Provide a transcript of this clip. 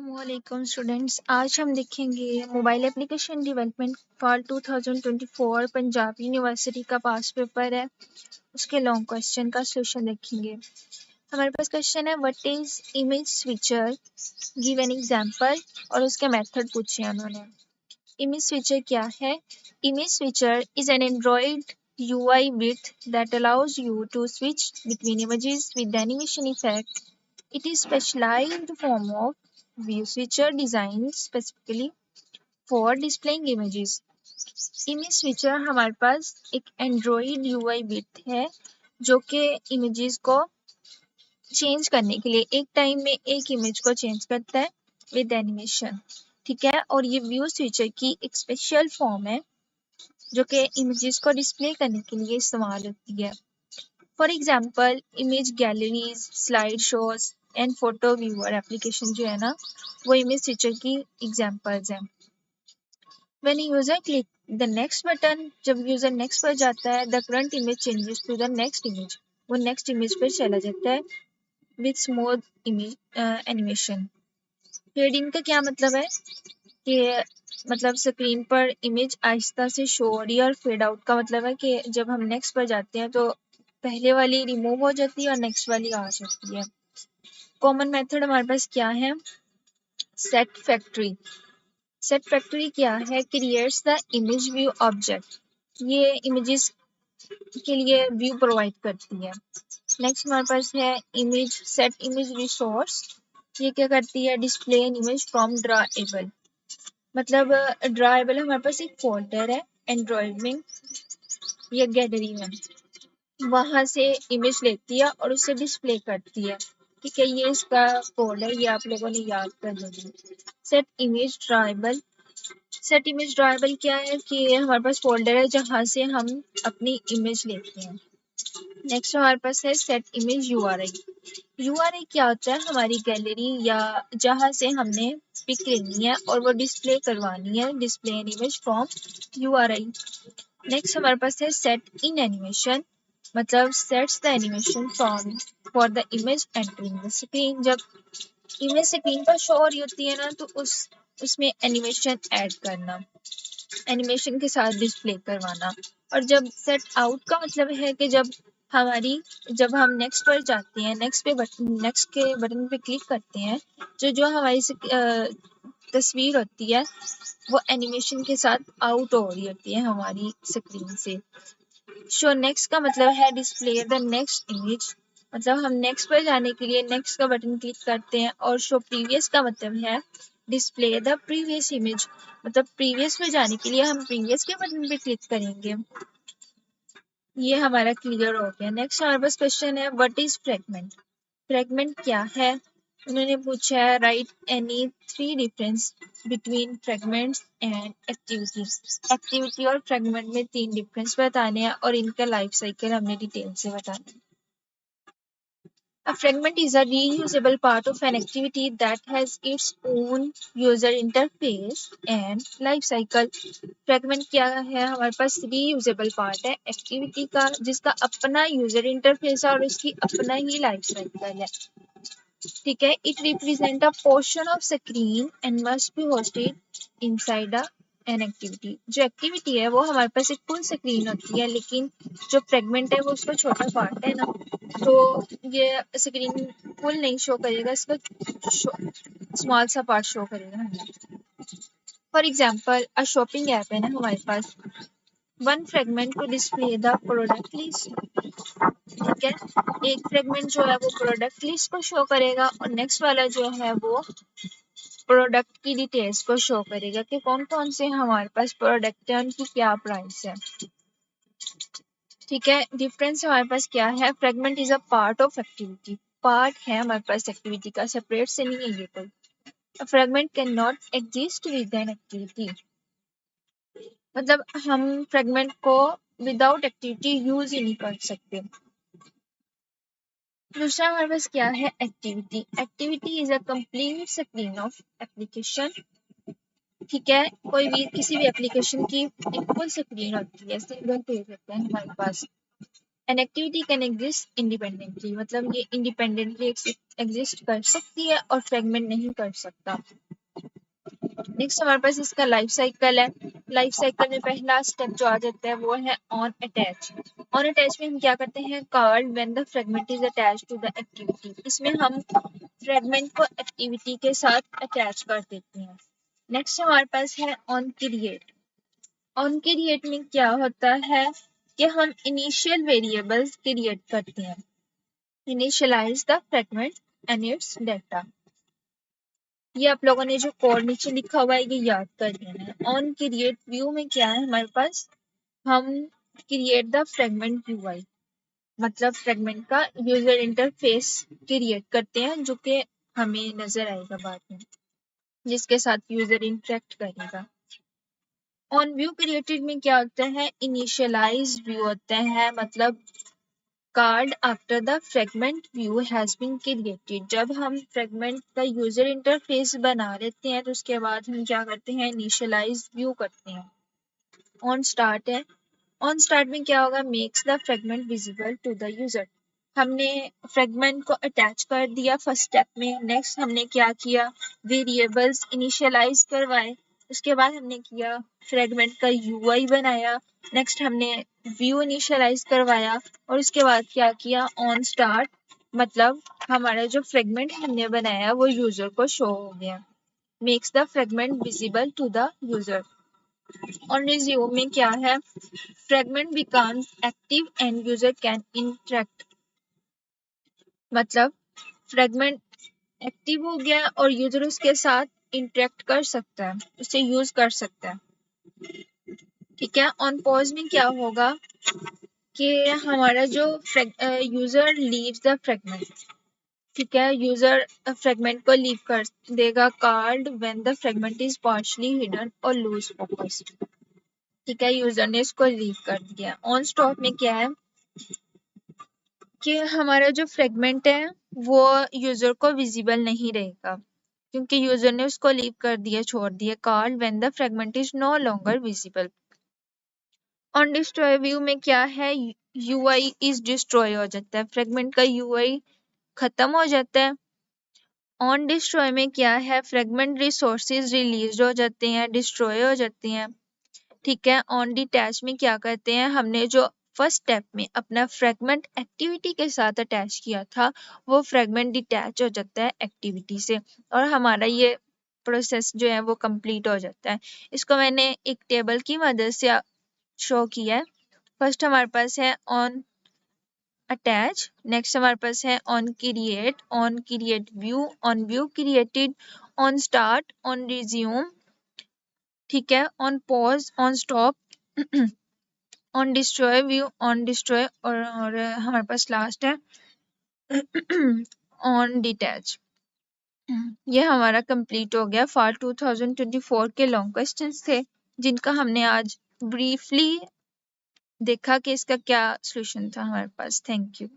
अस्सलामुअलैकुम स्टूडेंट्स, आज हम देखेंगे mobile application development for 2024 Punjab university का पास पेपर है। उसके लॉन्ग क्वेश्चन का सोल्यूशन देखेंगे। हमारे पास क्वेश्चन है what is image switcher, give an example, और उसके मेथड पूछे हैं उन्होंने। इमेज स्विचर क्या है? Image switcher is an Android UI width that allows you to switch between images with animation effect. It is specialized form of view switcher designed specifically for displaying images. Image switcher हमारे पास एक Android UI with है जो कि images को change करने के लिए एक टाइम में एक इमेज को चेंज करता है विद एनिमेशन। ठीक है, और ये व्यू स्विचर की एक स्पेशल फॉर्म है जो कि इमेजेस को डिस्प्ले करने के लिए इस्तेमाल होती है। For example image galleries, slide shows and photo viewer application जो है ना, वो इमेज स्विचर की एग्जांपल्स हैं। When user click the next button, जब यूजर नेक्स्ट पर जाता है, the current image changes to the next image, वो नेक्स्ट इमेज पर चला जाता है with smooth image animation. Fading का क्या मतलब है कि मतलब स्क्रीन पर इमेज आहिस्ता से शो हो रही है, और फेड आउट का मतलब है कि जब हम नेक्स्ट पर जाते हैं तो पहले वाली रिमूव हो जाती है और नेक्स्ट वाली आ जाती है। कॉमन मेथड हमारे पास क्या है? Set factory. सेट फैक्ट्री क्या है? Creates the image view object, ये इमेजेस के लिए व्यू प्रोवाइड करती है। नेक्स्ट हमारे पास है इमेज सेट इमेज रिसोर्स, ये क्या करती है? Display an image from drawable. मतलब ड्राएबल हमारे पास एक फोल्डर है एंड्रॉइड में या गैलरी में, वहां से इमेज लेती है और उसे डिस्प्ले करती है। ठीक है, ये इसका कोड है, ये आप लोगों ने याद कर लेना। Set image drawable. Set image drawable क्या है कि हमारे पास फोल्डर है जहां से हम अपनी इमेज लेते हैं। नेक्स्ट हमारे पास है सेट इमेज URI। URI क्या होता है? हमारी गैलरी या जहां से हमने पिक लेनी है और वो डिस्प्ले करवानी है, display an image from URI। Next हमारे पास है सेट इन एनिमेशन, मतलब sets the animation from for the image entering the screen. जब इमेज स्क्रीन पर शो हो रही होती है ना, तो उसमें एनिमेशन ऐड करना, एनिमेशन के साथ डिस्प्ले करवाना। और जब सेट आउट का मतलब है कि जब हम नेक्स्ट पर जाते हैं, नेक्स्ट के बटन पे क्लिक करते हैं, जो हमारी तस्वीर होती है वो एनिमेशन के साथ आउट हो रही होती है हमारी स्क्रीन से। शो नेक्स्ट का मतलब है डिस्प्ले द नेक्स्ट इमेज, मतलब हम नेक्स्ट पर जाने के लिए नेक्स्ट का बटन क्लिक करते हैं। और शो प्रीवियस का मतलब है डिस्प्ले द प्रीवियस इमेज, मतलब प्रीवियस पे जाने के लिए हम प्रीवियस के बटन पे क्लिक करेंगे। ये हमारा क्लियर हो गया। नेक्स्ट हमारे पास क्वेश्चन है व्हाट इज फ्रेगमेंट। फ्रेगमेंट क्या है? उन्होंने पूछा है right any 3 difference between fragments and activity. Activity और फ्रेगमेंट में 3 डिफरेंस बताने हैं और इनका लाइफ साइकिल हमने डिटेल से बताना है। A fragment is a reusable part of an activity that has its own user interface and life cycle. Fragment क्या है? हमारे पास reusable part है एक्टिविटी का जिसका अपना यूजर इंटरफेस है और उसकी अपना ही लाइफ साइकिल है। ठीक है, it represent a portion of screen and must be hosted inside an activity. जो एक्टिविटी है वो हमारे पास एक फुल स्क्रीन होती है, लेकिन जो फ्रेगमेंट है वो उसका छोटा पार्ट है ना, तो ये स्क्रीन फुल नहीं शो करेगा, इसका स्मॉल सा पार्ट शो करेगा। For example a shopping app है ना हमारे पास, one fragment to display the product list. ठीक है, एक फ्रेगमेंट जो है वो प्रोडक्ट लिस्ट को शो करेगा और नेक्स्ट वाला जो है वो प्रोडक्ट की डिटेल्स को शो करेगा कि कौन कौन से हमारे पास प्रोडक्ट है, उनकी क्या प्राइस है। ठीक है, डिफरेंस हमारे पास क्या है? Fragment is a part of activity, part है हमारे पास एक्टिविटी का, सेपरेट से नहीं है ये कोई। Fragment can not exist with an activity, मतलब हम फ्रेगमेंट को विदाउट एक्टिविटी यूज ही नहीं कर सकते। दूसरा हमारे पास क्या है? Activity. Activity is a complete screen of application. ठीक है, कोई भी किसी भी एप्लीकेशन की एक फुल स्क्रीन होती है, सिंगल पेज होता है हमारे पास। An activity can exist independently, मतलब ये इंडिपेंडेंटली एग्जिस्ट कर सकती है और फ्रेगमेंट नहीं कर सकता। नेक्स्ट हमारे पास इसका लाइफ साइकिल है। लाइफ साइकिल में पहला स्टेप जो आ जाता है वो है ऑन अटैच। ऑन अटैच में हम क्या करते हैं, called when the fragment is attached to the activity. इसमें हम फ्रेगमेंट को एक्टिविटी के साथ अटैच कर देते हैं। नेक्स्ट हमारे पास है ऑन क्रिएट। ऑन क्रिएट में क्या होता है कि हम इनिशियल वेरिएबल्स क्रिएट करते हैं। Initialize the fragment and its data. ये आप लोगों ने जो कोड नीचे लिखा हुआ है ये याद कर लेना है। ऑन क्रिएट व्यू में क्या है हमारे पास, हम क्रिएट द फ्रेगमेंट यूआई, मतलब फ्रेगमेंट का यूजर इंटरफेस क्रिएट करते हैं जो कि हमें नजर आएगा बाद में, जिसके साथ यूजर इंटरेक्ट करेगा। ऑन व्यू क्रिएटेड में क्या होता है, इनिशियलाइज व्यू होता है, मतलब called after the fragment view has been created. जब हम फ्रेगमेंट का यूजर इंटरफेस बना लेते हैं तो उसके बाद हम क्या करते हैं, इनिशियलाइज व्यू करते हैं। ऑन स्टार्ट है। ऑन स्टार्ट में क्या होगा, makes the fragment visible to the user. हमने फ्रेगमेंट को अटैच कर दिया फर्स्ट स्टेप में। नेक्स्ट हमने क्या किया, वेरिएबल्स इनिशियलाइज करवाए। उसके बाद हमने किया फ्रेगमेंट का यूआई बनाया। नेक्स्ट हमने व्यू इनिशियलाइज करवाया और उसके बाद क्या किया, ऑन स्टार्ट, मतलब हमारा जो फ्रेगमेंट हमने बनाया वो यूजर को शो हो गया। Makes the fragment visible to the user. और रिज्यूम में क्या है, fragment becomes active and user can interact, मतलब फ्रेगमेंट एक्टिव हो गया और यूजर उसके साथ इंटरेक्ट कर सकता है, उसे यूज कर सकता है। ठीक है। ऑन पॉज में क्या होगा कि हमारा जो यूजर लीव्स द फ्रेगमेंट, ठीक है, यूजर फ्रेगमेंट को लीव कर देगा card when the fragment is partially hidden और लूज फोकस। ठीक है, यूजर ने इसको लीव कर दिया। ऑन स्टॉप में क्या है कि हमारा जो फ्रेगमेंट है वो यूजर को विजिबल नहीं रहेगा क्योंकि यूजर ने उसको लीव कर दिया, छोड़ दिया called when the fragment is no longer visible. On destroy view में क्या है, यूआई इज डिस्ट्रॉय हो जाता है, फ्रेगमेंट का यूआई खत्म हो जाता है। ऑन डिस्ट्रॉय में क्या है, फ्रेगमेंट रिसोर्सेज रिलीज हो जाते हैं, डिस्ट्रॉय हो जाते हैं। ठीक है। ऑन डिटैच में क्या करते हैं, हमने जो फर्स्ट स्टेप में अपना फ्रेगमेंट एक्टिविटी के साथ अटैच किया था वो फ्रेगमेंट डिटैच हो जाता है एक्टिविटी से और हमारा ये प्रोसेस जो है वो कंप्लीट हो जाता है। इसको मैंने एक टेबल की मदद से शो किया है। फर्स्ट हमारे पास है ऑन अटैच, नेक्स्ट हमारे पास है on create view, on view created, on start, on resume, ठीक है, on pause, on stop, on destroy view, on destroy और हमारे पास लास्ट है ऑन डिटैच। ये हमारा कंप्लीट हो गया। फॉर 2024 के लॉन्ग क्वेश्चंस थे जिनका हमने आज ब्रीफली देखा कि इसका क्या सॉल्यूशन था हमारे पास। Thank you.